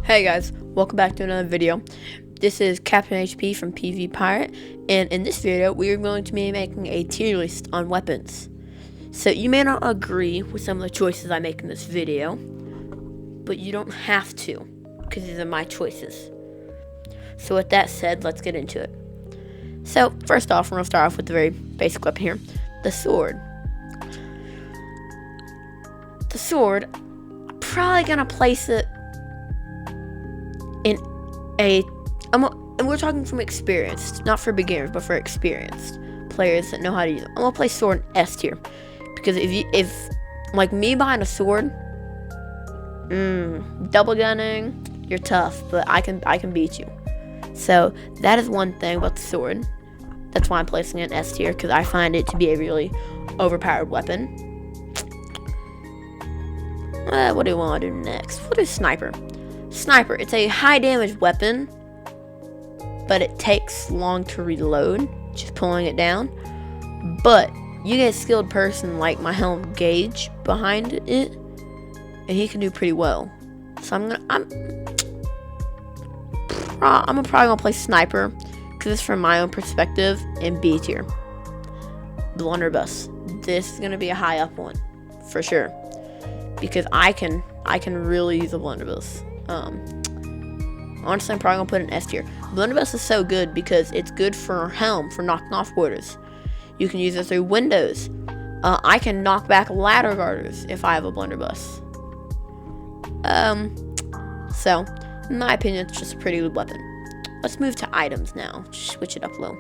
Hey guys, welcome back to another video. This is Captain HP from PvP'ers, and in this video we are going to be making a tier list on weapons. So you may not agree with some of the choices I make in this video, but you don't have to, because these are my choices. So with that said, let's get into it. So first off, we're going to start off with the very basic weapon here, the sword. The sword, I'm probably going to place it in and we're talking from experienced, not for beginners, but for experienced players that know how to use it. I'm gonna play sword in S tier, because if like me behind a sword, double gunning, you're tough, but I can beat you. So that is one thing about the sword. That's why I'm placing it in S tier, because I find it to be a really overpowered weapon. What do we want to do next? We'll do sniper. Sniper, it's a high damage weapon, but it takes long to reload, just pulling it down. But you get a skilled person like my helm Gage behind it, and he can do pretty well. So I'm probably gonna play sniper, because it's from my own perspective in B tier. Blunderbuss, this is gonna be a high up one for sure, because I can really use a blunderbuss. Honestly, I'm probably gonna put it in S tier. Blunderbuss is so good because it's good for helm, for knocking off warders. You can use it through windows. I can knock back ladder guarders if I have a blunderbuss. So, in my opinion, it's just a pretty good weapon. Let's move to items now. Switch it up a little.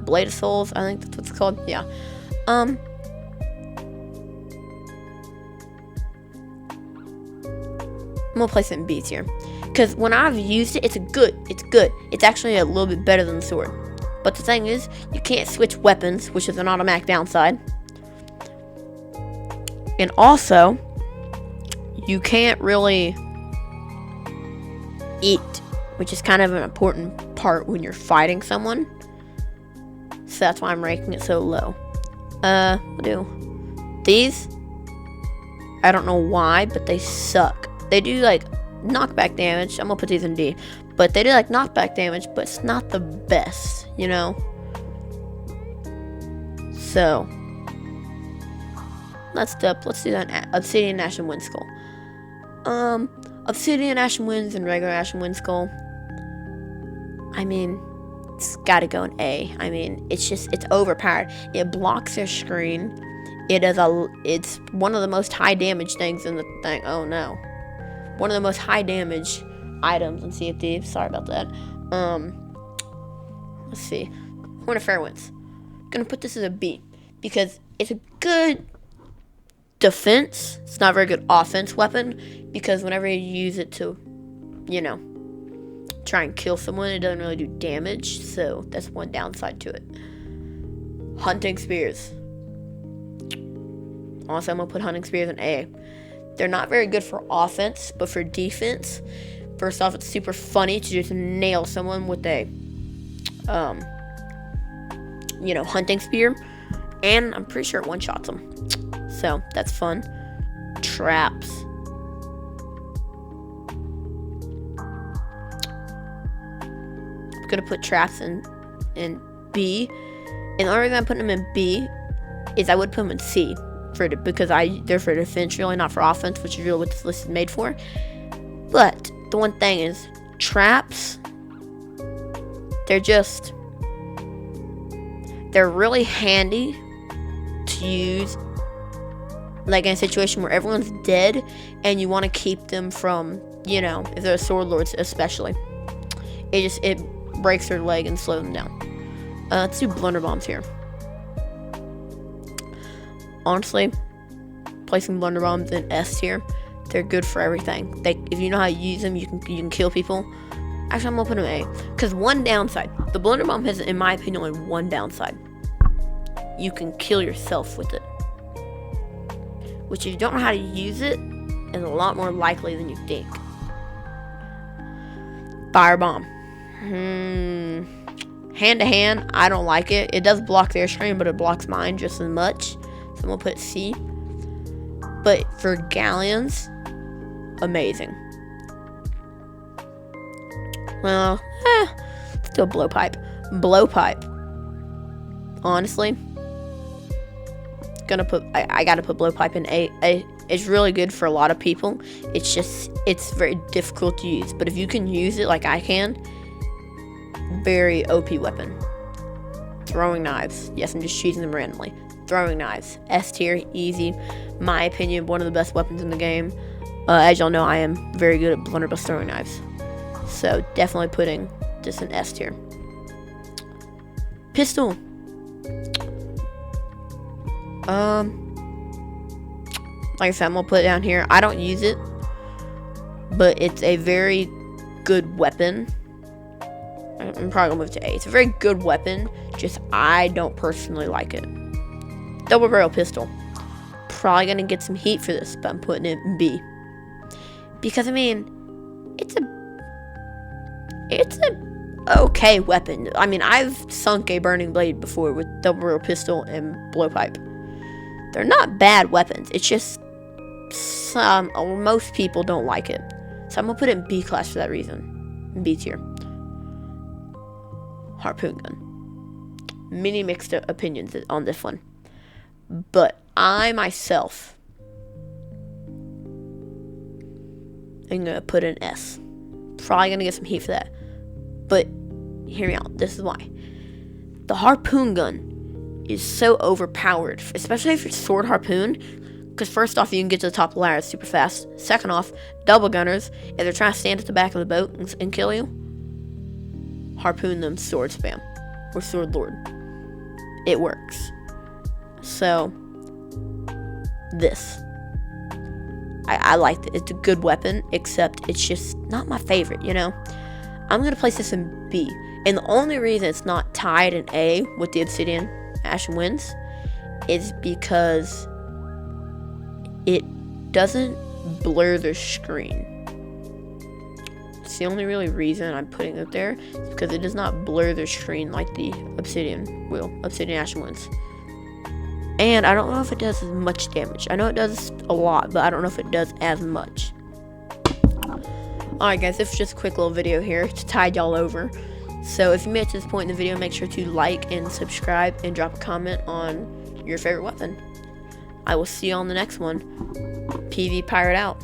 Blade of Souls, I think that's what it's called. Yeah. I'm gonna place it in B tier, because when I've used it, it's good. It's actually a little bit better than the sword. But the thing is, you can't switch weapons, which is an automatic downside. And also, you can't really eat, which is kind of an important part when you're fighting someone. So that's why I'm ranking it so low. We'll do these. I don't know why, but they suck. They do like knockback damage. I'm gonna put these in D, but they do like knockback damage, but it's not the best, you know. So let's do that. Obsidian, Ash, and Wind Skull. Obsidian, Ash, and Winds, and regular Ash and Wind Skull. I mean, it's gotta go in A. I mean, it's overpowered. It blocks their screen. It's one of the most high damage things in the thing. Oh no. One of the most high damage items in Sea of Thieves. Sorry about that. Let's see. Horn of Fairwinds. I'm gonna put this as a B, because it's a good defense. It's not a very good offense weapon, because whenever you use it to, you know, try and kill someone, it doesn't really do damage. So that's one downside to it. Hunting Spears. Also, I'm gonna put Hunting Spears in A. They're not very good for offense, but for defense, first off, it's super funny to just nail someone with a, hunting spear, and I'm pretty sure it one-shots them. So that's fun. Traps. I'm gonna put traps in B, and the only reason I'm putting them in B is I would put them in C. Because they're for defense, really, not for offense, which is really what this list is made for. But the one thing is, traps, they're really handy to use, like in a situation where everyone's dead and you want to keep them from, if they're sword lords especially. It breaks their leg and slows them down. Let's do blunderbombs here. Honestly, placing blunderbombs in S tier, they're good for everything. If you know how to use them, you can kill people. Actually, I'm gonna put them in A, because one downside, the blunderbomb has, in my opinion, only one downside. You can kill yourself with it, which, if you don't know how to use it, is a lot more likely than you think. Firebomb. Hand to hand, I don't like it. It does block their screen, but it blocks mine just as much. So I'm gonna put C. But for galleons, amazing. Well, still blowpipe. Blowpipe. Honestly, I gotta put blowpipe in A. It's really good for a lot of people. It's very difficult to use. But if you can use it like I can, very OP weapon. Throwing knives. Yes, I'm just choosing them randomly. Throwing knives. S tier, easy. My opinion, one of the best weapons in the game. As y'all know, I am very good at blunderbuss throwing knives. So definitely putting this in S tier. Pistol. Like I said, I'm gonna put it down here. I don't use it, but it's a very good weapon. I'm probably gonna move to A. It's a very good weapon, just I don't personally like it. Double barrel pistol. Probably gonna get some heat for this, but I'm putting it in B. Because I mean, it's a okay weapon. I mean, I've sunk a burning blade before with double barrel pistol and blowpipe. They're not bad weapons. It's just most people don't like it. So I'm gonna put it in B class for that reason. B tier. Harpoon gun. Many mixed opinions on this one. But I myself am gonna put an S. Probably gonna get some heat for that. But hear me out. This is why. The harpoon gun is so overpowered, especially if it's sword harpoon. Because first off, you can get to the top of the ladder super fast. Second off, double gunners, if they're trying to stand at the back of the boat and kill you, harpoon them sword spam or sword lord. It works. So this, I like it. It's a good weapon, except it's just not my favorite. You know, I'm gonna place this in B, and the only reason it's not tied in A with the Obsidian Ashen Winds is because it doesn't blur the screen. It's the only really reason I'm putting it there, is because it does not blur the screen like the Obsidian Ashen Winds. And I don't know if it does as much damage. I know it does a lot, but I don't know if it does as much. Alright guys, this is just a quick little video here to tide y'all over. So if you made it to this point in the video, make sure to like and subscribe and drop a comment on your favorite weapon. I will see you on the next one. PvP'ers out.